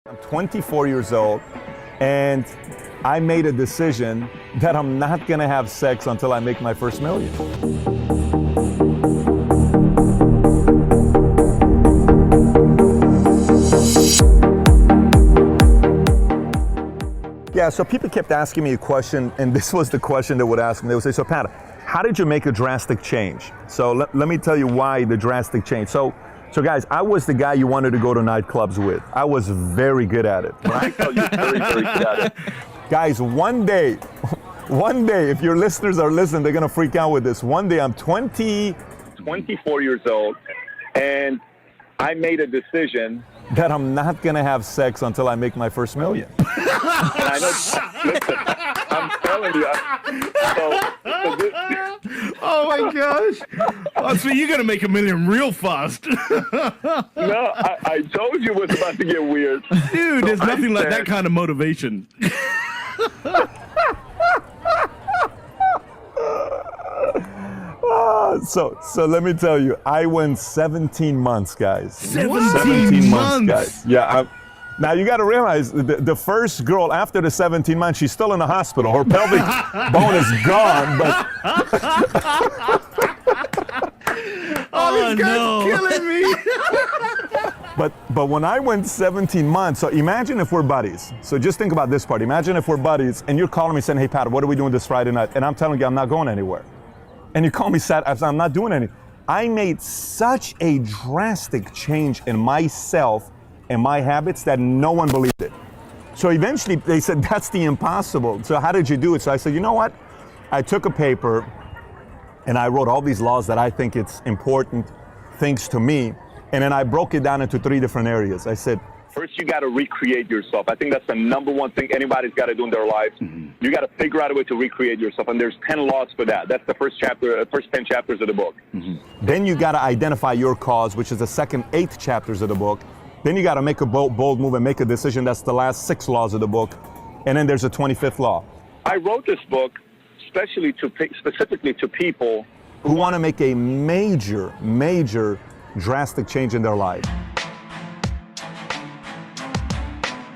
I'm 24 years old, and I made a decision that I'm not gonna have sex until I make my first million. Yeah, so people kept asking me a question, and this was the question they would ask me. They would say, so Pat, how did you make a drastic change? So let me tell you why the drastic change. So guys, I was the guy you wanted to go to nightclubs with. I was very good at it. When I tell you very, very good at it. Guys, one day, if your listeners are listening, they're gonna freak out with this. One day I'm 24 years old, and I made a decision that I'm not gonna have sex until I make my first million. And I know, listen, I'm telling you. Oh my gosh. Oh, so you're going to make $1 million real fast. No, I told you it was about to get weird. Dude, there's nothing like that kind of motivation. So let me tell you, I went 17 months, guys. 17 months, guys. Yeah. Now you got to realize the first girl after the 17 months, she's still in the hospital. Her pelvic bone is gone, but oh, this guy's killing me. But when I went 17 months, so imagine if we're buddies. So just think about this part. Imagine if we're buddies and you're calling me saying, hey Pat, what are we doing this Friday night? And I'm telling you I'm not going anywhere. And you call me Saturday, I'm not doing anything. I made such a drastic change in myself and my habits that no one believed it. So eventually they said, that's the impossible. So how did you do it? So I said, you know what? I took a paper and I wrote all these laws that I think it's important things to me. And then I broke it down into 3 different areas. I said, first, you got to recreate yourself. I think that's the number one thing anybody's got to do in their lives. Mm-hmm. You got to figure out a way to recreate yourself. And there's 10 laws for that. That's the first 10 chapters of the book. Mm-hmm. Then you got to identify your cause, which is the second 8 chapters of the book. Then you got to make a bold move and make a decision. That's the last 6 laws of the book. And then there's a 25th law. I wrote this book specifically to people who want to make a major drastic change in their life.